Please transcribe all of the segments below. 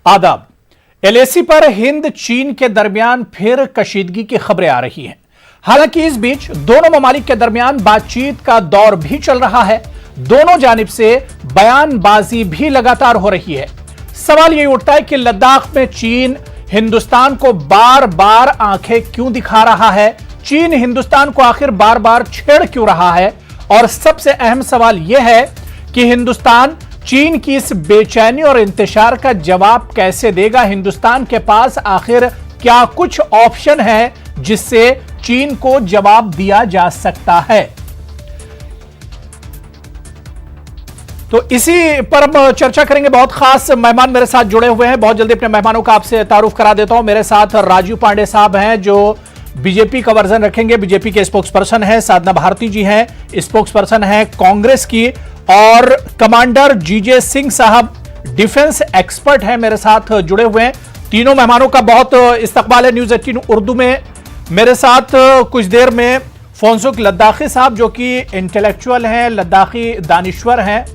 आदाब। एलएसी पर हिंद चीन के दरमियान फिर कशीदगी की खबरें आ रही हैं। हालांकि इस बीच दोनों ममालिक के दरमियान बातचीत का दौर भी चल रहा है। दोनों जानिब से बयानबाजी भी लगातार हो रही है। सवाल यह उठता है कि लद्दाख में चीन हिंदुस्तान को बार बार आंखें क्यों दिखा रहा है? चीन हिंदुस्तान को आखिर बार बार छेड़ क्यों रहा है? और सबसे अहम सवाल यह है कि हिंदुस्तान चीन की इस बेचैनी और इंतशार का जवाब कैसे देगा? हिंदुस्तान के पास आखिर क्या कुछ ऑप्शन है जिससे चीन को जवाब दिया जा सकता है? तो इसी पर हम चर्चा करेंगे। बहुत खास मेहमान मेरे साथ जुड़े हुए हैं। बहुत जल्दी अपने मेहमानों का आपसे तारुफ करा देता हूं। मेरे साथ राजू पांडे साहब हैं जो बीजेपी का वर्जन रखेंगे। बीजेपी के स्पोक्स पर्सन है। साधना भारती जी हैं, स्पोक्स पर्सन है कांग्रेस की। और कमांडर जीजे सिंह साहब डिफेंस एक्सपर्ट हैं, मेरे साथ जुड़े हुए हैं। तीनों मेहमानों का बहुत इस्तकबाल है न्यूज़ 18 उर्दू में। मेरे साथ कुछ देर में फौंसुक लद्दाखी साहब जो कि इंटेलेक्चुअल हैं, लद्दाखी दानिश्वर हैं,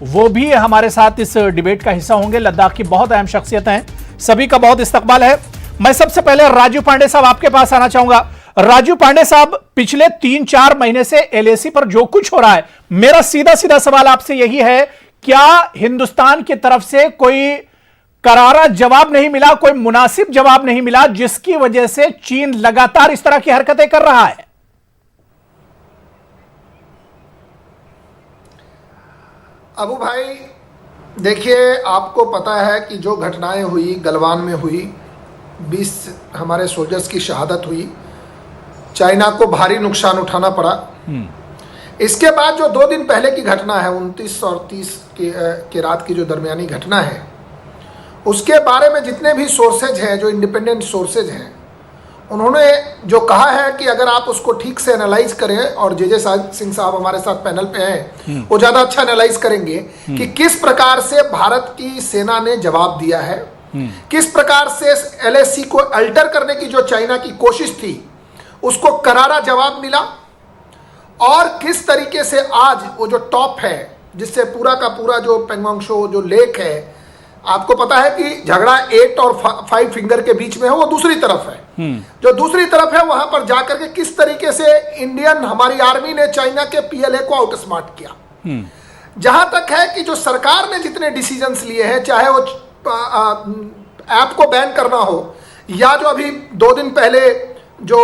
वो भी हमारे साथ इस डिबेट का हिस्सा होंगे। लद्दाख की बहुत अहम शख्सियत हैं। सभी का बहुत इस्तकबाल है। मैं सबसे पहले राजू पांडे साहब आपके पास आना चाहूंगा। राजू पांडे साहब, पिछले 3-4 महीने से एलएसी पर जो कुछ हो रहा है, मेरा सीधा सीधा सवाल आपसे यही है, क्या हिंदुस्तान की तरफ से कोई करारा जवाब नहीं मिला, कोई मुनासिब जवाब नहीं मिला, जिसकी वजह से चीन लगातार इस तरह की हरकतें कर रहा है? अबू भाई देखिए, आपको पता है कि जो घटनाएं हुई गलवान में हुई, 20 हमारे सोल्जर्स की शहादत हुई, चाइना को भारी नुकसान उठाना पड़ा। इसके बाद जो 2 दिन पहले की घटना है, 29 और 30 के रात की जो दरमियानी घटना है, उसके बारे में जितने भी सोर्सेज हैं, जो इंडिपेंडेंट सोर्सेज हैं, उन्होंने जो कहा है कि अगर आप उसको ठीक से एनालाइज करें, और जे सिंह साहब हमारे साथ पैनल पे हैं, वो ज़्यादा अच्छा एनालाइज करेंगे कि किस प्रकार से भारत की सेना ने जवाब दिया है, किस प्रकार से एलएसी को अल्टर करने की जो चाइना की कोशिश थी उसको करारा जवाब मिला, और किस तरीके से आज वो जो टॉप है, जिससे पूरा का पूरा जो पेंगोंग त्सो जो लेक है, आपको पता है कि झगड़ा 8 और 5 फिंगर के बीच में है, वो दूसरी तरफ है। जो दूसरी तरफ है वहां पर जाकर के किस तरीके से इंडियन हमारी आर्मी ने चाइना के पीएलए को आउट स्मार्ट किया। जहां तक है कि जो सरकार ने जितने डिसीजंस लिए हैं, चाहे वो ऐप को बैन करना हो, या जो अभी 2 दिन पहले जो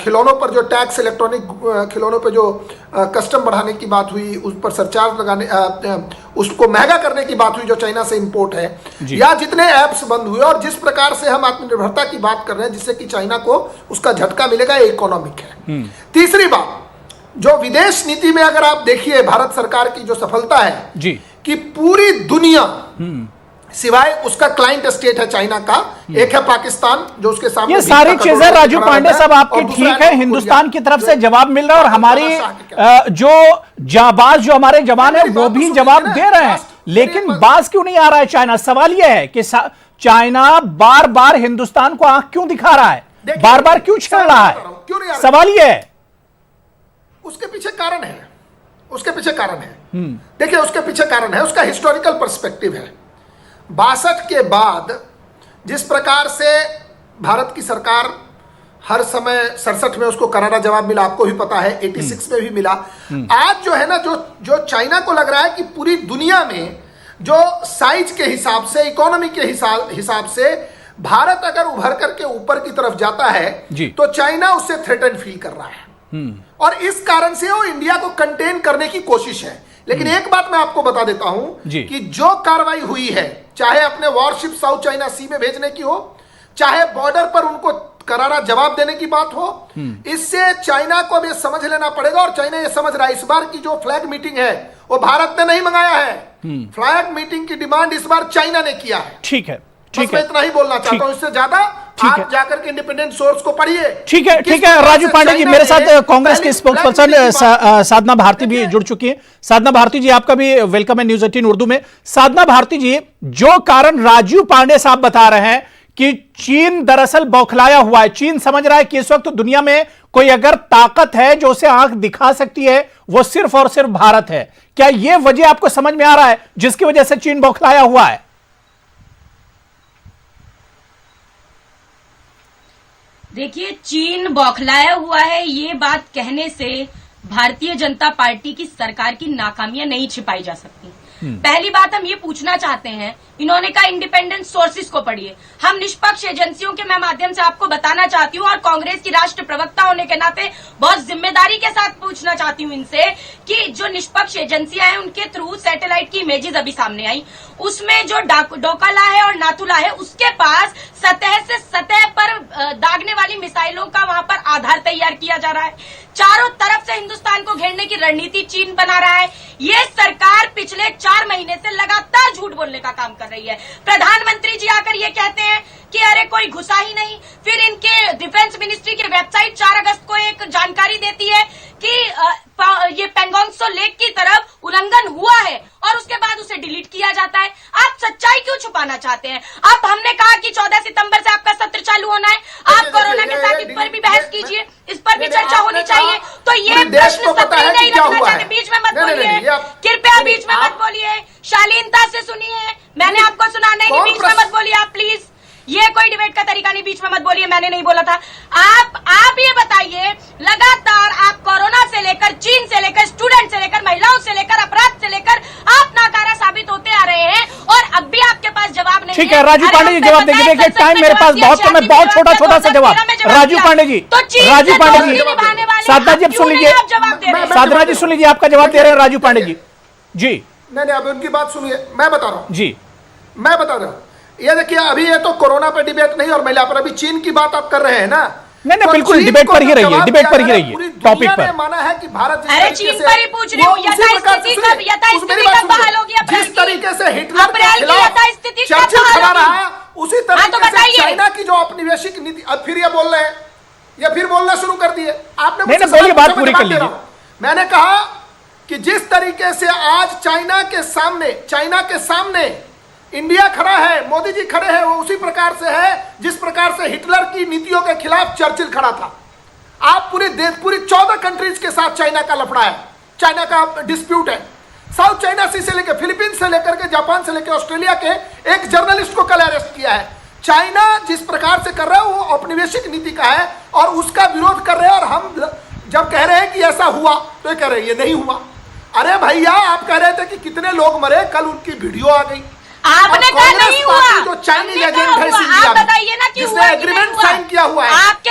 खिलौनों पर जो टैक्स, इलेक्ट्रॉनिक खिलौनों पर जो कस्टम बढ़ाने की बात हुई, उस पर सरचार्ज लगाने, उसको महंगा करने की बात हुई जो चाइना से इंपोर्ट है, या जितने ऐप्स बंद हुए, और जिस प्रकार से हम आत्मनिर्भरता की बात कर रहे हैं जिससे कि चाइना को उसका झटका मिलेगा, इकोनॉमिक है। तीसरी बात, जो विदेश नीति में अगर आप देखिए भारत सरकार की जो सफलता है जी, कि पूरी दुनिया सिवाय उसका क्लाइंट स्टेट है चाइना का, एक है पाकिस्तान जो उसके सामने, ये सारी चीजें राजू पांडे साहब आपकी ठीक है, हिंदुस्तान की तरफ से जवाब मिल रहा है, और हमारी जो जाबाज जो हमारे जवान है वो भी जवाब दे रहे हैं, लेकिन बाज क्यों नहीं आ रहा है चाइना? सवाल यह है कि चाइना बार बार हिंदुस्तान को आंख क्यों दिखा रहा है, बार बार क्यों छेड़ रहा है? सवाल यह है। उसके पीछे कारण है, उसके पीछे कारण है। देखिए, उसके पीछे कारण है, उसका हिस्टोरिकल पर्सपेक्टिव है। 62 के बाद जिस प्रकार से भारत की सरकार हर समय 67 में उसको करारा जवाब मिला, आपको भी पता है, 86 में भी मिला। आज जो है ना, जो चाइना को लग रहा है कि पूरी दुनिया में जो साइज के हिसाब से, इकोनॉमी के हिसाब से भारत अगर उभर करके ऊपर की तरफ जाता है तो चाइना उससे थ्रेटन फील कर रहा है, और इस कारण से वो इंडिया को कंटेन करने की कोशिश है। लेकिन एक बात मैं आपको बता देता हूं कि जो कार्रवाई हुई है, चाहे अपने वॉरशिप साउथ चाइना सी में भेजने की हो, चाहे बॉर्डर पर उनको करारा जवाब देने की बात हो, इससे चाइना को भी समझ लेना पड़ेगा, और चाइना ये समझ रहा है। इस बार की जो फ्लैग मीटिंग है वो भारत ने नहीं मंगाया है, फ्लैग मीटिंग की डिमांड इस बार चाइना ने किया है। ठीक है, ठीक है, इतना ही बोलना चाहता हूं, इससे ज्यादा आप जाकर के इंडिपेंडेंट सोर्स को पढ़िए। ठीक है, ठीक है राजू पांडे जी, मेरे साथ कांग्रेस के स्पोक्स पर्सन साधना भारती भी जुड़ चुकी है। साधना भारती जी, आपका भी वेलकम है न्यूज़ 18 उर्दू में। साधना भारती जी, जो कारण राजू पांडे साहब बता रहे हैं कि चीन दरअसल बौखलाया हुआ है, चीन समझ रहा है कि इस वक्त दुनिया में कोई अगर ताकत है जो उसे आंख दिखा सकती है, वो सिर्फ और सिर्फ भारत है। क्या यह वजह आपको समझ में आ रहा है जिसकी वजह से चीन बौखलाया हुआ है? देखिए, चीन बौखलाया हुआ है, ये बात कहने से भारतीय जनता पार्टी की सरकार की नाकामियां नहीं छिपाई जा सकती। पहली बात हम ये पूछना चाहते हैं, इन्होंने कहा इंडिपेंडेंट सोर्सेज को पढ़िए। हम निष्पक्ष एजेंसियों के मैं माध्यम से आपको बताना चाहती हूँ और कांग्रेस की राष्ट्र प्रवक्ता होने के नाते बहुत जिम्मेदारी के साथ पूछना चाहती हूँ इनसे कि जो निष्पक्ष एजेंसियां हैं उनके थ्रू सैटेलाइट की इमेजेस अभी सामने आई, उसमें जो डोकाला है और नाथुला है उसके पास सतह से सतह पर दागने वाली मिसाइलों का वहां पर आधार तैयार किया जा रहा है। चारों तरफ से हिंदुस्तान को घेरने की रणनीति चीन बना रहा है। ये सरकार पिछले 4 महीने से लगातार झूठ बोलने का काम कर रही है। प्रधानमंत्री जी आकर ये कहते हैं कि अरे कोई घुसा ही नहीं। फिर इनके डिफेंस मिनिस्ट्री की वेबसाइट 4 अगस्त को एक जानकारी देती है कि ये पेंगोंग त्सो लेक की तरफ उल्लंघन हुआ है और उसके बाद उसे डिलीट किया जाता है। आप सच्चाई क्यों छुपाना चाहते हैं? अब हमने कहा कि 14 सितंबर से आपका सत्र चालू होना है, आप कोरोना के साथ इस पर भी बहस कीजिए, इस पर भी चर्चा होनी चाहिए। तो ये प्रश्न सत्र ही नहीं रखना चाहते। बीच में मत बोलिए, कृपया बीच में मत बोलिए, शालीनता से सुनिए। मैंने आपको सुना नहीं कि बीच में मत बोलिए आप प्लीज। ये कोई डिबेट का तरीका नहीं, बीच में मत बोलिए, मैंने नहीं बोला था। आप ये बताइए, लगातार आप कोरोना से लेकर, चीन से लेकर, स्टूडेंट से लेकर, महिलाओं से लेकर, अपराध से लेकर आप नाकारा साबित होते आ रहे हैं और अब भी आपके पास जवाब नहीं है। ठीक है राजू पांडे जी, जवाब देंगे। देखिए टाइम मेरे पास बहुत कम है, बहुत छोटा सा जवाब। राजू पांडे जी, राजू पांडे जी, साधना जी अब सुन लीजिए, साधना जी सुन लीजिए, आपका जवाब दे रहे हैं राजू पांडे जी। जी नहीं, अब उनकी बात सुनिए, मैं बता रहा हूँ जी, मैं बता रहा हूँ। ये देखिए, अभी ये तो कोरोना पे डिबेट नहीं और महिला पर, अभी चीन की बात आप कर रहे हैं ना। नहीं नहीं, बिल्कुल डिबेट पर ही रहिए, डिबेट पर ही रहिए, टॉपिक पर। माना है कि भारत अरे चीन पर ही पूछ रही हूँ, यथास्थिति कब बहाल होगी? जिस तरीके से हिटलर के अप्रैल की खिलाफ यथास्थिति कब चर्चिल बहाल खड़ा होगी? रहा, उसी तरीके से चाइना की जो औपनिवेशिक नीति, अब फिर ये बोल रहे हैं, ये फिर बोलना शुरू कर दिए। आपने नहीं बोलिए, बात पूरी कर लीजिए। मैंने कहा कि जिस तरीके से आज चाइना के सामने इंडिया खड़ा है, मोदी जी खड़े हैं, वो उसी प्रकार से है जिस प्रकार से हिटलर की नीतियों के खिलाफ चर्चिल खड़ा था। आप पूरी 14 कंट्रीज के साथ चाइना का लफड़ा है, चाइना का डिस्प्यूट है। साउथ चाइना सी से लेकर फिलीपींस से लेकर के जापान से लेकर ऑस्ट्रेलिया के एक जर्नलिस्ट को कल अरेस्ट किया है। चाइना जिस प्रकार से कर रहा है वो औपनिवेशिक नीति का है और उसका विरोध कर रहे हैं। और हम जब कह रहे हैं कि ऐसा हुआ तो ये कह रहे हैं ये नहीं हुआ। अरे भैया, आप कह रहे थे कि कितने लोग मरे, कल उनकी वीडियो आ गई। आपने कहा नहीं हुआ, जो चाइनीज एजेंट है, आप बताइए ना कि जिसने एग्रीमेंट साइन किया हुआ है, आपके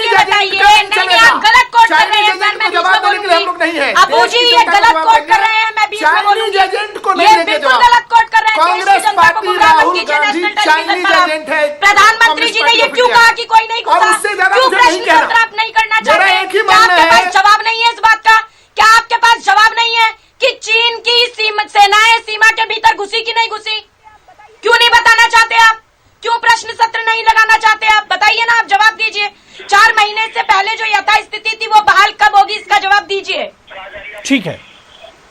बताइए। नहीं, आप गलत कोट कर रहे हैं, मैं बीच में बोलूंगी। अबू जी ये गलत कोट कर रहे हैं, मैं बीच में बोलूंगी। ये बिल्कुल गलत कोट कर रहे हैं। Congress party, Rahul Gandhi Chinese agent है। प्रधानमंत्री जी ने ये क्यों कहा कि कोई नहीं घुसा? क्यों प्रश्न आप नहीं करना चाहते? क्या आपके पास जवाब नहीं है इस बात का? क्या आपके पास जवाब नहीं है कि चीन की सेनाएं सीमा के भीतर घुसी कि नहीं घुसी? क्यों नहीं बताना चाहते आप? क्यों प्रश्न सत्र नहीं लगाना चाहते आप? बताइए ना, आप जवाब दीजिए। 4 महीने से पहले जो यथास्थिति थी वो बहाल कब होगी, इसका जवाब दीजिए। ठीक है,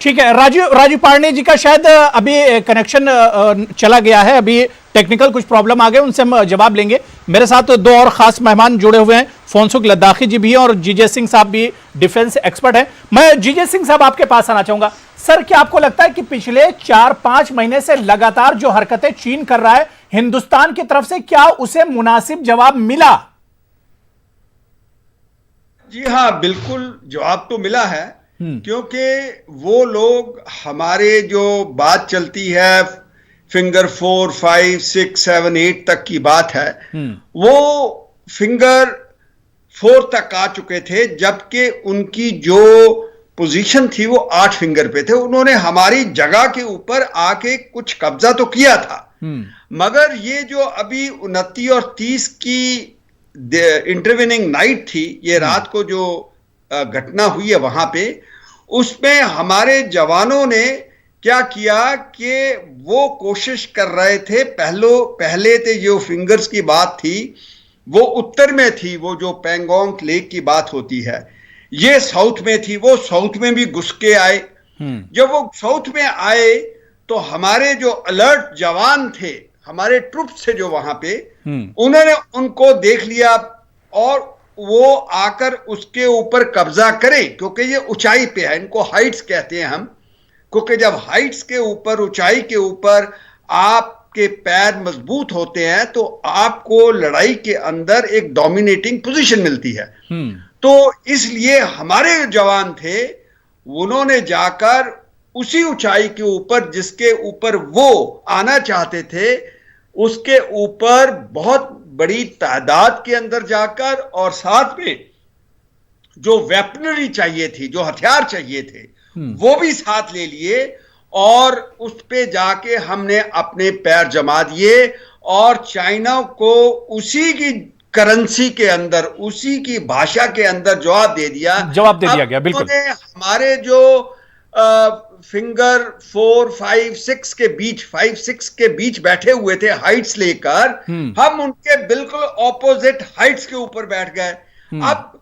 ठीक है। राजू पांडे जी का शायद अभी कनेक्शन चला गया है, अभी टेक्निकल कुछ प्रॉब्लम आ गए, उनसे हम जवाब लेंगे। मेरे साथ 2 और खास मेहमान जुड़े हुए हैं, फोनसुख लद्दाखी जी भी हैं और जीजे सिंह साहब भी डिफेंस एक्सपर्ट हैं। मैं जीजे सिंह साहब आपके पास आना चाहूंगा। सर, क्या आपको लगता है कि पिछले 4-5 महीने से लगातार जो हरकतें चीन कर रहा है हिंदुस्तान की तरफ से, क्या उसे मुनासिब जवाब मिला? जी हाँ, बिल्कुल जवाब तो मिला है, क्योंकि वो लोग हमारे जो बात चलती है फिंगर 4, 5, 6, 7, 8 तक की बात है, वो फिंगर 4 तक आ चुके थे, जबकि उनकी जो पोजीशन थी वो 8 फिंगर पे थे। उन्होंने हमारी जगह के ऊपर आके कुछ कब्जा तो किया था, मगर ये जो अभी 29 और 30 की इंटरवेनिंग नाइट थी, ये रात को जो घटना हुई है वहां पे, उसमें हमारे जवानों ने क्या किया कि वो कोशिश कर रहे थे, पहले थे जो फिंगर्स की बात थी वो उत्तर में थी, वो जो पेंगोंग लेक की बात होती है, ये साउथ में थी। वो साउथ में भी घुस के आए। जब वो साउथ में आए तो हमारे जो अलर्ट जवान थे, हमारे ट्रुप्स थे जो वहां पे, उन्होंने उनको देख लिया और वो आकर उसके ऊपर कब्जा करें, क्योंकि ये ऊंचाई पे है, इनको हाइट्स कहते हैं हम, क्योंकि जब हाइट्स के ऊपर, ऊंचाई के ऊपर आपके आपके पैर मजबूत होते हैं तो आपको लड़ाई के अंदर एक डोमिनेटिंग पोजीशन मिलती है। तो इसलिए हमारे जवान थे, उन्होंने जाकर उसी ऊंचाई के ऊपर जिसके ऊपर वो आना चाहते थे, उसके ऊपर बहुत बड़ी तादाद के अंदर जाकर और साथ में जो वेपनरी चाहिए थी, जो हथियार चाहिए थे, वो भी साथ ले लिए और उस पे जाके हमने अपने पैर जमा दिए और चाइना को उसी की करेंसी के अंदर, उसी की भाषा के अंदर जवाब दे दिया गया। बिल्कुल हमारे जो फिंगर 4, 5, 6 के बीच 5, 6 के बीच बैठे हुए थे हाइट्स लेकर, हम उनके बिल्कुल ऑपोजिट हाइट्स के ऊपर बैठ गए। अब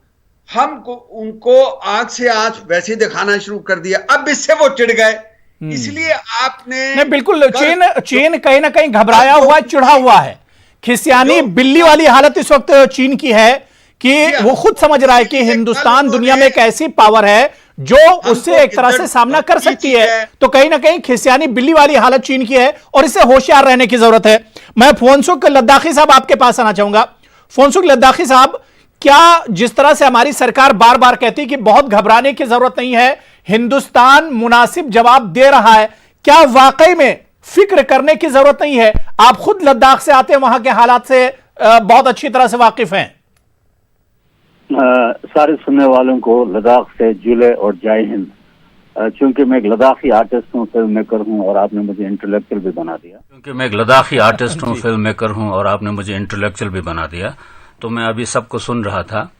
हमको उनको आंख से आंख वैसे दिखाना शुरू कर दिया। अब इससे वो चिढ़ गए, इसलिए आपने नहीं, बिल्कुल चीन कहीं ना कहीं घबराया हुआ, चिढ़ा हुआ है। खिसियानी बिल्ली वाली हालत इस वक्त चीन की है कि वो खुद समझ रहा है कि हिंदुस्तान दुनिया में एक ऐसी पावर है जो उससे एक तरह से सामना कर सकती है। तो कहीं ना कहीं खिसियानी बिल्ली वाली हालत चीन की है और इससे होशियार रहने की जरूरत है। मैं फोनसुख लद्दाखी साहब आपके पास आना चाहूंगा। फोनसुख लद्दाखी साहब, क्या जिस तरह से हमारी सरकार बार बार कहती है कि बहुत घबराने की जरूरत नहीं है, हिंदुस्तान मुनासिब जवाब दे रहा है, क्या वाकई में फिक्र करने की जरूरत नहीं है? आप खुद लद्दाख से आते हैं, वहां के हालात से बहुत अच्छी तरह से वाकिफ हैं। सारे सुनने वालों को लद्दाख से जुले और जय हिंद। चूंकि मैं एक लद्दाखी आर्टिस्ट हूँ, फिल्म मेकर हूँ और आपने मुझे इंटेलेक्चुअल भी बना दिया, तो मैं अभी सबको सुन रहा था।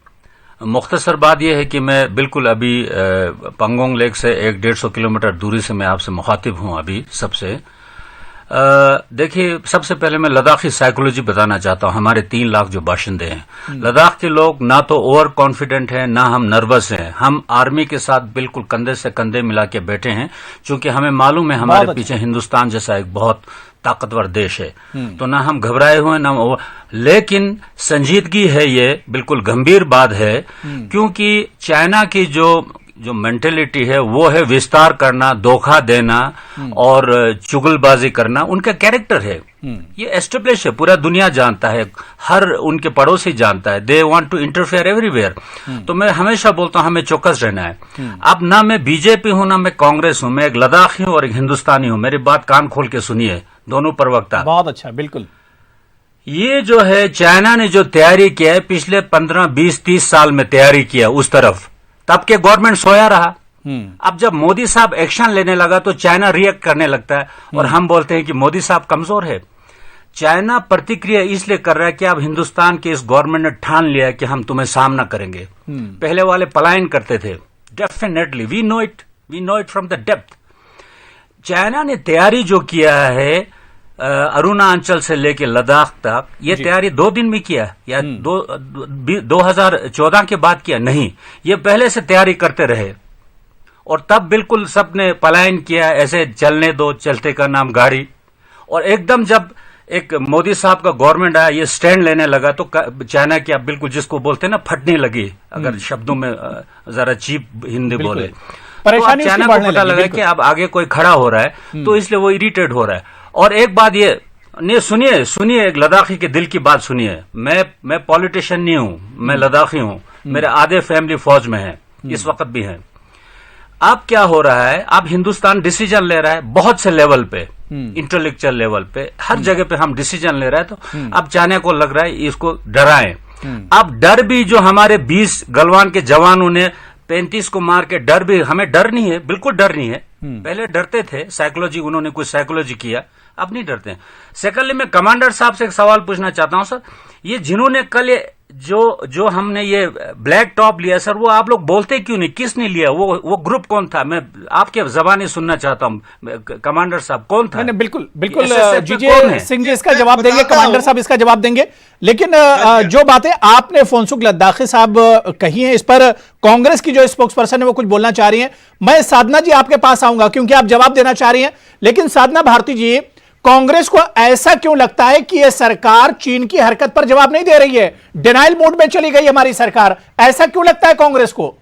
मुख्तसर बात यह है कि मैं बिल्कुल अभी पंगोंग लेक से 150 किलोमीटर दूरी से मैं आपसे मुखातिब हूं अभी सबसे। देखिए, सबसे पहले मैं लद्दाखी साइकोलॉजी बताना चाहता हूं। हमारे 3 लाख जो बाशिंदे हैं, लद्दाख के लोग ना तो ओवर कॉन्फिडेंट हैं, ना हम नर्वस हैं। हम आर्मी के साथ बिल्कुल कंधे से कंधे मिला के बैठे हैं, क्योंकि हमें मालूम है हमारे पीछे हिंदुस्तान जैसा एक बहुत ताकतवर देश है। तो ना हम घबराए हुए ना, लेकिन संजीदगी है, ये बिल्कुल गंभीर बात है, क्योंकि चाइना की जो मेंटेलिटी है वो है विस्तार करना, धोखा देना और चुगलबाजी करना। उनका कैरेक्टर है, ये एस्टेब्लिश है, पूरा दुनिया जानता है, हर उनके पड़ोसी जानता है। They want to interfere everywhere. तो मैं हमेशा बोलता हूं हमें चौकस रहना है। अब ना मैं बीजेपी हूं ना मैं कांग्रेस हूं, मैं एक लद्दाखी हूं और एक हिंदुस्तानी हूं। मेरी बात कान खोल के सुनिए दोनों प्रवक्ता। बहुत अच्छा, बिल्कुल। ये जो है चाइना ने जो तैयारी किया है पिछले 15, 20, 30 साल में तैयारी किया उस तरफ, तब के गवर्नमेंट सोया रहा। अब जब मोदी साहब एक्शन लेने लगा तो चाइना रिएक्ट करने लगता है और हम बोलते हैं कि मोदी साहब कमजोर है। चाइना प्रतिक्रिया इसलिए कर रहा है कि अब हिंदुस्तान के इस गवर्नमेंट ने ठान लिया है कि हम तुम्हें सामना करेंगे। पहले वाले पलायन करते थे, definitely we know it from the depth. China ने तैयारी जो किया है अरुणाचल से लेके लद्दाख तक, ये तैयारी 2 दिन में किया या 2014 के बाद किया नहीं, ये पहले से तैयारी करते रहे और तब बिल्कुल सबने पलायन किया, ऐसे चलने दो, चलते का नाम गाड़ी। और एकदम जब एक मोदी साहब का गवर्नमेंट आया, ये स्टैंड लेने लगा, तो चाइना की अब बिल्कुल जिसको बोलते हैं ना फटने लगी, अगर शब्दों में जरा चीप हिंदी बोले, तो चाइना को पता लगा कि अब आगे कोई खड़ा हो रहा है, तो इसलिए वो इरिटेट हो रहा है। और एक बात ये नहीं, सुनिए एक लद्दाखी के दिल की बात सुनिए। मैं पॉलिटिशियन नहीं हूं, मैं लद्दाखी हूं, मेरे आधे फैमिली फौज में है, इस वक्त भी है। अब क्या हो रहा है, अब हिंदुस्तान डिसीजन ले रहा है बहुत से लेवल पे, इंटेलेक्चुअल लेवल पे, हर जगह पे हम डिसीजन ले रहे हैं। तो अब चाइना को लग रहा है इसको डराएं। अब डर भी जो हमारे 20 गलवान के जवानों ने 35 को मार के, डर भी, हमें डर नहीं है, बिल्कुल डर नहीं है। पहले डरते थे, साइकोलॉजी, उन्होंने कुछ साइकोलॉजी किया, अब नहीं डरते हैं। सेकंडली मैं कमांडर साहब से एक सवाल पूछना चाहता हूं सर, ये जिन्होंने कल जो हमने ये ब्लैक टॉप लिया सर, वो आप लोग बोलते क्यों नहीं, किसने लिया, वो ग्रुप कौन था? मैं आपके जबानी सुनना चाहता हूं, कमांडर साहब कौन था? बिल्कुल जीजे सिंह जी इसका जवाब देंगे, कमांडर साहब इसका जवाब देंगे। लेकिन जो बातें आपने फोनसुख लद्दाखी साहब कही हैं, इस पर कांग्रेस की जो स्पोक्स पर्सन है वो कुछ बोलना चाह रही हैं। मैं साधना जी आपके पास आऊंगा क्योंकि आप जवाब देना चाह रही हैं। लेकिन साधना भारती जी, कांग्रेस को ऐसा क्यों लगता है कि यह सरकार चीन की हरकत पर जवाब नहीं दे रही है, डिनाइल मोड में चली गई हमारी सरकार, ऐसा क्यों लगता है कांग्रेस को?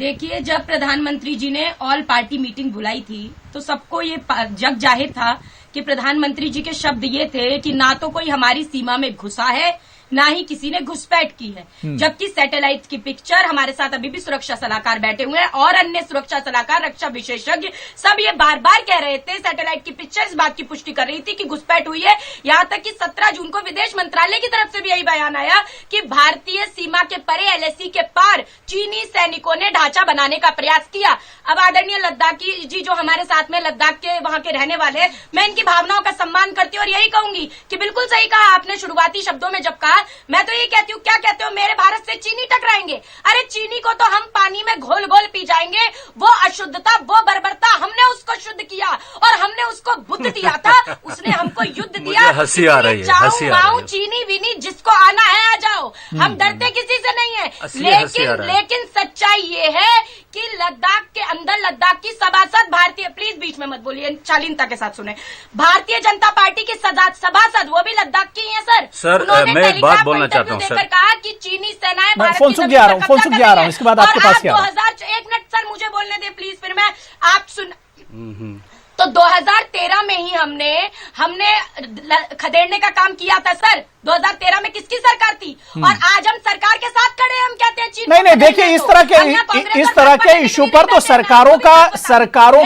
देखिए, जब प्रधानमंत्री जी ने ऑल पार्टी मीटिंग बुलाई थी तो सबको ये जग जाहिर था कि प्रधानमंत्री जी के शब्द ये थे कि ना तो कोई हमारी सीमा में घुसा है, ना ही किसी ने घुसपैठ की है। जबकि सैटेलाइट की पिक्चर, हमारे साथ अभी भी सुरक्षा सलाहकार बैठे हुए हैं और अन्य सुरक्षा सलाहकार, रक्षा विशेषज्ञ सब ये बार बार कह रहे थे, सैटेलाइट की पिक्चर इस बात की पुष्टि कर रही थी कि घुसपैठ हुई है। यहाँ तक कि 17 जून को विदेश मंत्रालय की तरफ से भी यही बयान आया कि भारतीय सीमा के परे, एलएसी के पार चीनी सैनिकों ने ढांचा बनाने का प्रयास किया। अब आदरणीय लद्दाखी जी जो हमारे साथ में लद्दाख के वहां के रहने वाले हैं, मैं इनकी भावनाओं का सम्मान करती हूँ और यही कहूंगी कि बिल्कुल सही कहा आपने शुरुआती शब्दों में जब कहा। मैं तो ये कहती हूँ, क्या कहते हो, मेरे भारत से चीनी टकराएंगे? अरे चीनी को तो हम पानी में घोल घोल पी जाएंगे। वो अशुद्धता, वो बर्बरता, हमने उसको शुद्ध किया और हमने उसको बुद्ध दिया था। उसने हमको युद्ध दिया। हंसी आ रही है, हंसी आ रही है। चीनी विनी जिसको आना है आ जाओ, हम डरते किसी से नहीं है। लेकिन सच्चाई ये है कि लद्दाख के अंदर, लद्दाख की सभासद भारतीय, प्लीज बीच में मत बोलिए, शालीनता के साथ सुने, भारतीय जनता पार्टी की सभासद वो भी लद्दाख की है सर। मैं एक बात बोलना चाहता हूँ सर। कहा कि चीनी सेनाएं भारत फोन सुख जा रहा हूँ, इसके बाद आपके पास 1 मिनट सर मुझे बोलने दे प्लीज, फिर मैं आप सुन। तो 2013 में ही हमने खदेड़ने का काम किया था सर। 2013 में किसकी सरकार थी और आज हम सरकार के साथ खड़े हैं। हम कहते हैं चीन नहीं, देखिए इस तरह के इशू पर तो सरकारों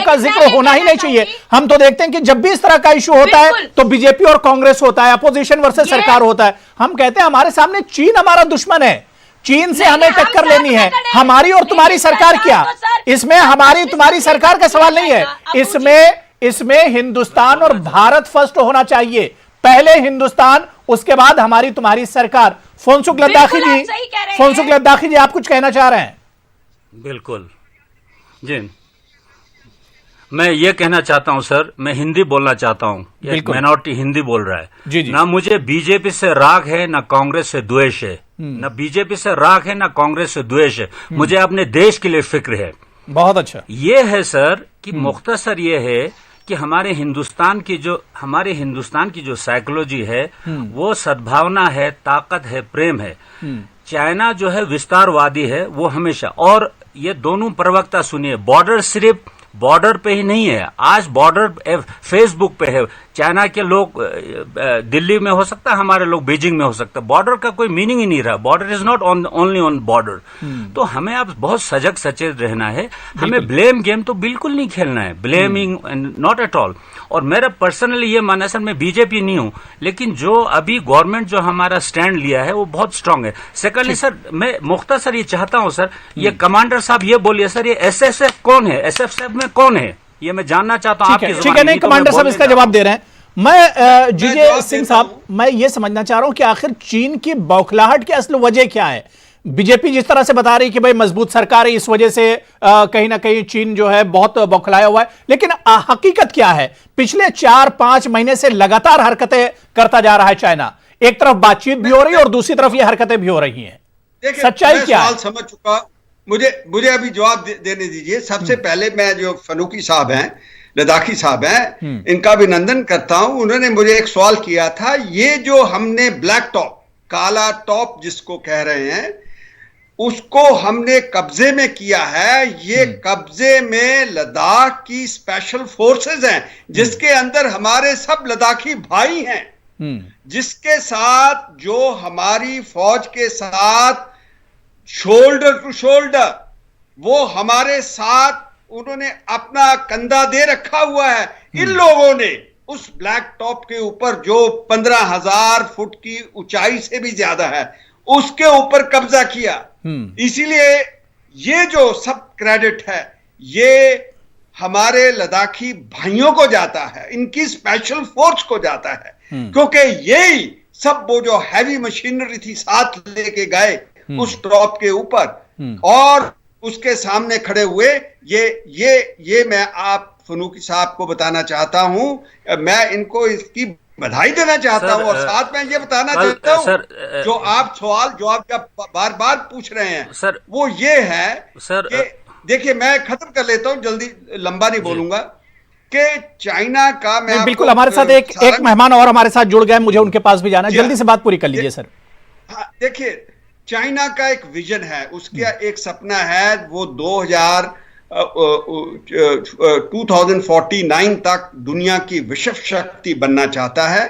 का जिक्र होना ही नहीं चाहिए। हम तो देखते हैं कि जब भी इस तरह का इशू होता है तो बीजेपी और कांग्रेस होता है, अपोजिशन वर्सेस सरकार होता है। हम कहते हैं हमारे सामने चीन हमारा दुश्मन है, चीन से हमें टक्कर लेनी है। हमारी और तुम्हारी सरकार क्या, इसमें हमारी तुम्हारी सरकार का सवाल नहीं है। इसमें हिंदुस्तान और भारत फर्स्ट होना चाहिए। पहले हिंदुस्तान, उसके बाद हमारी तुम्हारी सरकार। फोनसुख लद्दाखी जी आप कुछ कहना चाह रहे हैं? बिल्कुल जी, मैं ये कहना चाहता हूं सर, मैं हिंदी बोलना चाहता हूं। एक माइनॉरिटी हिंदी बोल रहा है जी। ना मुझे बीजेपी से राग है, ना कांग्रेस से द्वेष है। ना बीजेपी से राग है, ना कांग्रेस से द्वेष है। मुझे अपने देश के लिए फिक्र है। बहुत अच्छा। ये है सर कि मुख्तसर ये है कि हमारे हिंदुस्तान की जो साइकोलॉजी है वो सद्भावना है, ताकत है, प्रेम है। चाइना जो है विस्तारवादी है, वो हमेशा। और ये दोनों प्रवक्ता सुनिए, बॉर्डर सिर्फ बॉर्डर पे ही नहीं है, आज बॉर्डर फेसबुक पे है। चाइना के लोग दिल्ली में हो सकता है, हमारे लोग बीजिंग में हो सकता है। बॉर्डर का कोई मीनिंग ही नहीं रहा। Border is not only on border. तो हमें अब बहुत सजग सचेत रहना है। हमें ब्लेम गेम तो बिल्कुल नहीं खेलना है, ब्लेमिंग नॉट एट ऑल। और मेरा पर्सनली ये मानना है सर, मैं बीजेपी नहीं हूं, लेकिन जो अभी गवर्नमेंट जो हमारा स्टैंड लिया है वो बहुत स्ट्रांग है। सेकंडली सर, मैं मुख्तसर ये चाहता हूं सर, ये कमांडर साहब ये बोलिए सर, ये एसएसएफ कौन है, एसएसएफ में कौन है, ये मैं जानना चाहता हूं। ठीक है, नहीं कमांडर साहब इसका जवाब दे रहे हैं। मैं जीजे सिंह साहब, मैं ये समझना चाह रहा हूं कि आखिर चीन की बौखलाहट की असल वजह क्या है? बीजेपी जिस तरह से बता रही कि भाई मजबूत सरकार है, इस वजह से कहीं ना कहीं चीन जो है बहुत बौखलाया हुआ है, लेकिन हकीकत क्या है? पिछले 4-5 महीने से लगातार हरकतें करता जा रहा है चाइना। एक तरफ बातचीत भी हो रही है और दूसरी तरफ ये हरकतें भी हो रही हैं। सच्चाई क्या है? समझ चुका, मुझे अभी जवाब देने दीजिए। सबसे पहले मैं जो फनूकी साहब हैं, लद्दाखी साहब हैं, इनका अभिनंदन करता हूं। उन्होंने मुझे एक सवाल किया था, ये जो हमने ब्लैक टॉप, काला टॉप जिसको कह रहे हैं, उसको हमने कब्जे में किया है। ये कब्जे में लद्दाख की स्पेशल फोर्सेस हैं, जिसके अंदर हमारे सब लद्दाखी भाई हैं, जिसके साथ जो हमारी फौज के साथ शोल्डर टू शोल्डर, वो हमारे साथ उन्होंने अपना कंधा दे रखा हुआ है। इन लोगों ने उस ब्लैक टॉप के ऊपर जो 15,000 फुट की ऊंचाई से भी ज्यादा है, उसके ऊपर कब्जा किया। इसीलिए ये जो सब क्रेडिट है ये हमारे लद्दाखी भाइयों को जाता है, इनकी स्पेशल फोर्स को जाता है, क्योंकि यही सब वो जो हैवी मशीनरी थी साथ लेके गए उस टॉप के ऊपर और उसके सामने खड़े हुए। ये मैं आप फनूकी साहब को बताना चाहता हूं, मैं इनको इसकी बधाई देना चाहता हूं और साथ में ये बताना चाहता हूं, जो आप सवाल जो आप जब बार बार पूछ रहे हैं सर, वो ये है सर, देखिए मैं खत्म कर लेता हूं, जल्दी लंबा नहीं बोलूंगा, कि चाइना का मैं बिल्कुल। हमारे साथ एक मेहमान और हमारे साथ जुड़ गए, मुझे उनके पास भी जाना है, जल्दी से बात पूरी कर लीजिए सर। हाँ, देखिए चाइना का एक विजन है, उसका एक सपना है, वो 2049 तक दुनिया की विश्व शक्ति बनना चाहता है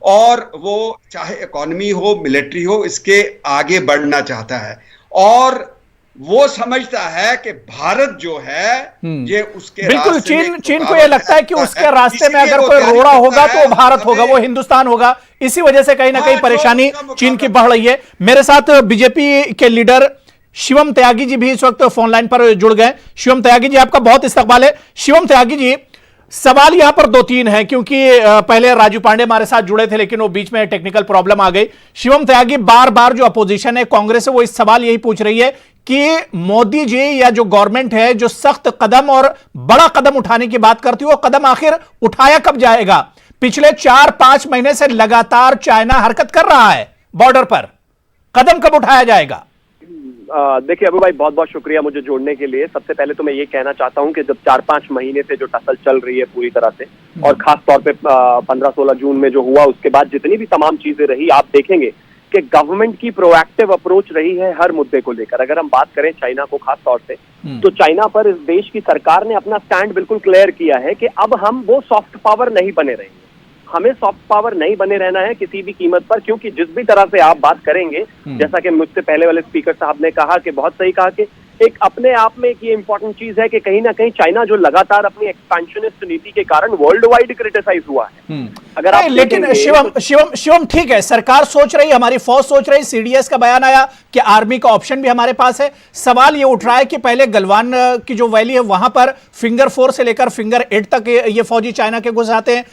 और वो चाहे इकोनॉमी हो, मिलिट्री हो, इसके आगे बढ़ना चाहता है और वो समझता है कि भारत जो है ये उसके बिल्कुल चीन को ये लगता है कि उसके रास्ते में अगर कोई रोड़ा होगा तो वो भारत होगा, वो हिंदुस्तान होगा। इसी वजह से कहीं ना कहीं परेशानी चीन की बढ़ रही है। मेरे साथ बीजेपी के लीडर शिवम त्यागी जी भी इस वक्त फोन लाइन पर जुड़ गए। शिवम त्यागी जी, आपका बहुत इस्तकबाल है। शिवम त्यागी जी, सवाल यहां पर दो तीन है, क्योंकि पहले राजू पांडे हमारे साथ जुड़े थे लेकिन वो बीच में टेक्निकल प्रॉब्लम आ गई। शिवम त्यागी, बार बार जो अपोजिशन है, कांग्रेस है, वो इस सवाल यही पूछ रही है कि मोदी जी या जो गवर्नमेंट है जो सख्त कदम और बड़ा कदम उठाने की बात करती है, वो कदम आखिर उठाया कब जाएगा? पिछले 4-5 महीने से लगातार चाइना हरकत कर रहा है बॉर्डर पर, कदम कब उठाया जाएगा? देखिए अबू भाई, बहुत बहुत शुक्रिया मुझे जोड़ने के लिए। सबसे पहले तो मैं ये कहना चाहता हूं कि जब 4-5 महीने से जो टसल चल रही है पूरी तरह से, और खास तौर पे 15-16 जून में जो हुआ, उसके बाद जितनी भी तमाम चीजें रही, आप देखेंगे कि गवर्नमेंट की प्रोएक्टिव अप्रोच रही है हर मुद्दे को लेकर। अगर हम बात करें चाइना को खास तौर से, तो चाइना पर इस देश की सरकार ने अपना स्टैंड बिल्कुल क्लियर किया है कि अब हम वो सॉफ्ट पावर नहीं बने रहेंगे, हमें सॉफ्ट पावर नहीं बने रहना है किसी भी कीमत पर। क्योंकि जिस भी तरह से आप बात करेंगे, जैसा कि मुझसे पहले वाले स्पीकर साहब ने कहा कि बहुत सही कहा कि एक अपने आप में एक ये इंपॉर्टेंट चीज है कि कहीं ना कहीं चाइना जो लगातार अपनी एक्सपेंशनिस्ट नीति के कारण वर्ल्ड वाइड क्रिटिसाइज हुआ है। अगर आप लेकिन शिवम ठीक है, सरकार सोच रही, हमारी फौज सोच रही, सीडीएस का बयान आया कि आर्मी का ऑप्शन भी हमारे पास है। सवाल ये उठ रहा है कि पहले गलवान की जो वैली है वहां पर फिंगर 4 से लेकर फिंगर 8 तक ये फौजी चाइना के घुस आते हैं।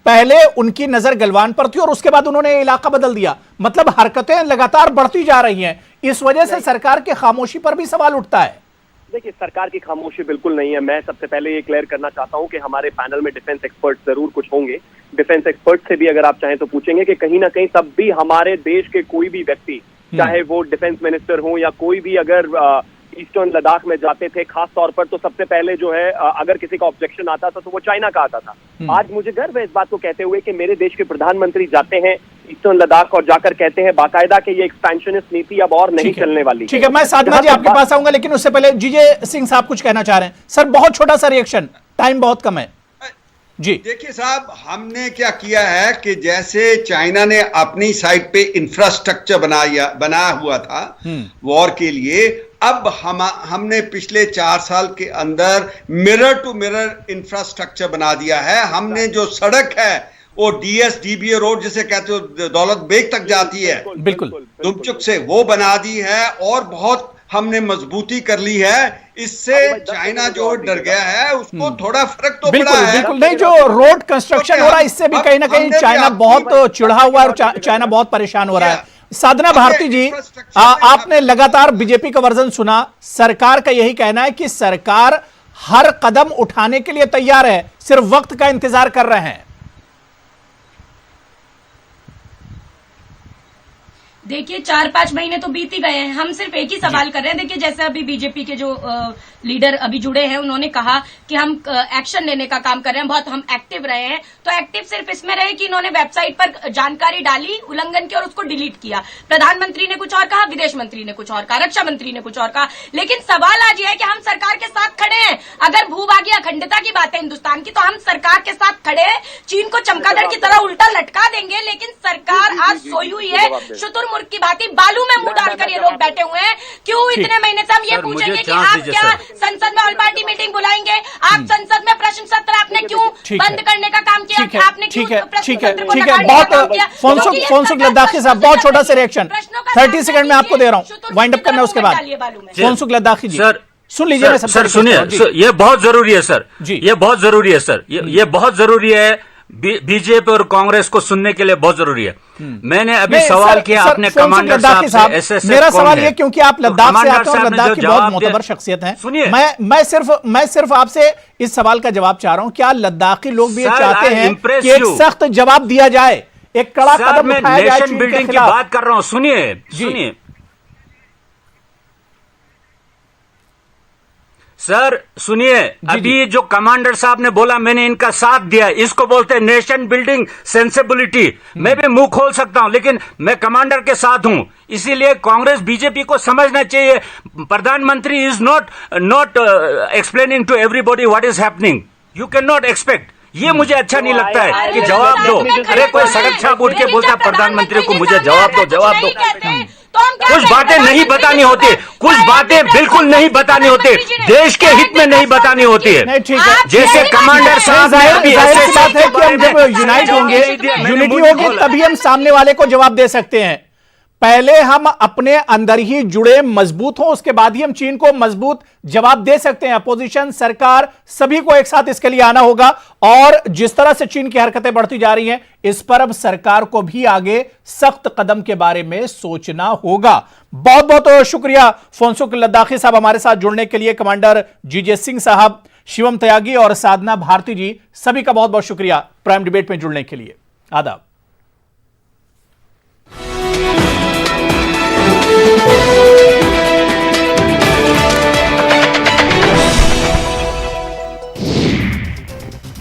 पहले उनकी नजर गलवान पर थी और उसके बाद उन्होंने इलाका बदल दिया। मतलब हरकतें लगातार बढ़ती जा रही हैं, इस वजह से सरकार की खामोशी पर भी सवाल उठता है। देखिए, सरकार की खामोशी बिल्कुल नहीं है। मैं सबसे पहले ये क्लियर करना चाहता हूं कि हमारे पैनल में डिफेंस एक्सपर्ट जरूर कुछ होंगे। डिफेंस एक्सपर्ट से भी अगर आप चाहें तो पूछेंगे कि कहीं ना कहीं तब भी हमारे देश के कोई भी व्यक्ति, चाहे वो डिफेंस मिनिस्टर हो या कोई भी, अगर ईस्टर्न लद्दाख में जाते थे खास तौर पर, तो सबसे पहले जो है अगर किसी का ऑब्जेक्शन आता था तो वो चाइना का आता था। आज मुझे गर्व है इस बात को कहते हुए कि मेरे देश के प्रधानमंत्री जाते हैं ईस्टर्न लद्दाख और जाकर कहते हैं बाकायदा कि ये एक्सपेंशनिस्ट नीति अब और नहीं चलने वाली। ठीक है, मैं साधना जी आपके पास आऊंगा, लेकिन उससे पहले जीजे सिंह साहब कुछ कहना चाह रहे हैं। सर, बहुत छोटा सा रिएक्शन, टाइम बहुत कम है जी। देखिए साहब, हमने क्या किया है कि जैसे चाइना ने अपनी साइड पे इंफ्रास्ट्रक्चर बनाया हुआ था वॉर के लिए, अब हमने पिछले 4 साल के अंदर मिरर टू मिरर इंफ्रास्ट्रक्चर बना दिया है। हमने जो सड़क है वो डीएसडीबीए रोड जिसे कहते हो, दौलत बेग तक जाती है, बिल्कुल दुमचुक से, वो बना दी है और बहुत हमने मजबूती कर ली है। इससे चाइना जो डर गया है उसको थोड़ा फर्क तो पड़ा है। बिल्कुल नहीं, जो रोड कंस्ट्रक्शन हो रहा है इससे भी कहीं ना कहीं चाइना बहुत चिढ़ा हुआ है और चाइना बहुत परेशान हो रहा है। साधना भारती जी, आपने लगातार बीजेपी का वर्जन सुना। सरकार का यही कहना है कि सरकार हर कदम उठाने के लिए तैयार है, सिर्फ वक्त का इंतजार कर रहे हैं। देखिए, 4-5 महीने तो बीत ही गए हैं, हम सिर्फ एक ही सवाल कर रहे हैं। देखिए, जैसे अभी बीजेपी के जो लीडर अभी जुड़े हैं, उन्होंने कहा कि हम एक्शन लेने का काम कर रहे हैं, बहुत हम एक्टिव रहे हैं। तो एक्टिव सिर्फ इसमें रहे कि इन्होंने वेबसाइट पर जानकारी डाली उल्लंघन की और उसको डिलीट किया। प्रधानमंत्री ने कुछ और कहा, विदेश मंत्री ने कुछ और कहा, रक्षा मंत्री ने कुछ और कहा। लेकिन सवाल आज यह है कि हम सरकार के साथ खड़े हैं। अगर भूभागीय अखंडता की बात है हिंदुस्तान की, तो हम सरकार के साथ खड़े हैं। चीन को चमगादड़ की तरह उल्टा लटका देंगे, लेकिन सरकार आज सोई हुई है शुतुरमुर्ग की भांति, बालू में मुंह डालकर ये लोग बैठे हुए हैं। क्यों इतने महीने से हम ये पूछेंगे कि आप क्या संसद में ऑल पार्टी मीटिंग बुलाएंगे? आप संसद में प्रश्न सत्र आपने क्यों बंद करने का काम किया? आपने क्यों प्रश्न सत्र को नकारने का काम किया? फोनसुख लद्दाखी साहब, बहुत छोटा सा रिएक्शन, 30 सेकंड में आपको दे रहा हूं, वाइंड अप करना उसके बाद। फोनसुख लद्दाखी जी, सर सुन लीजिए। सर सुनिए, ये बहुत जरूरी है सर, ये बहुत जरूरी है सर, ये बहुत जरूरी है। बीजेपी और कांग्रेस को सुनने के लिए बहुत जरूरी है। मैंने अभी सवाल किया अपने कमांडर साहब से, एसएसएफ मेरा सवाल ये, क्योंकि आप लद्दाख से आते हैं और लद्दाख की बहुत मोतबर शख्सियत हैं, सुनिए, मैं सिर्फ आपसे इस सवाल का जवाब चाह रहा हूं, क्या लद्दाखी लोग भी ये चाहते हैं कि एक सख्त जवाब दिया जाए, एक कड़ा कदम उठाया जाए? नेशन बिल्डिंग की बात कर रहा हूं, सुनिए। सर सुनिए, अभी जो कमांडर साहब ने बोला मैंने इनका साथ दिया, इसको बोलते हैं नेशन बिल्डिंग सेंसिबिलिटी। मैं भी मुंह खोल सकता हूं, लेकिन मैं कमांडर के साथ हूं। इसीलिए कांग्रेस बीजेपी को समझना चाहिए, प्रधानमंत्री is not explaining to everybody what is happening. You can not expect. ये मुझे अच्छा नहीं लगता है कि जवाब दो। अरे कोई सड़क छाप उठ के बोलता प्रधानमंत्री को मुझे जवाब दो, जवाब दो। कुछ बातें नहीं बतानी होती, कुछ बातें बिल्कुल नहीं बतानी होती, देश के हित में नहीं बतानी होती है। नहीं, ठीक है। जैसे कमांडर साहब ने अभी जाहिर सी बात है कि हम जब यूनाइट होंगे, यूनिटी होगी, तभी हम सामने वाले को जवाब दे सकते हैं। पहले हम अपने अंदर ही जुड़े मजबूत हों, उसके बाद ही हम चीन को मजबूत जवाब दे सकते हैं। अपोजिशन, सरकार, सभी को एक साथ इसके लिए आना होगा। और जिस तरह से चीन की हरकतें बढ़ती जा रही हैं, इस पर अब सरकार को भी आगे सख्त कदम के बारे में सोचना होगा। बहुत बहुत शुक्रिया फोंसुक लद्दाखी साहब हमारे साथ जुड़ने के लिए, कमांडर जीजे सिंह साहब, शिवम त्यागी और साधना भारती जी, सभी का बहुत बहुत शुक्रिया प्राइम डिबेट में जुड़ने के लिए। आदाब।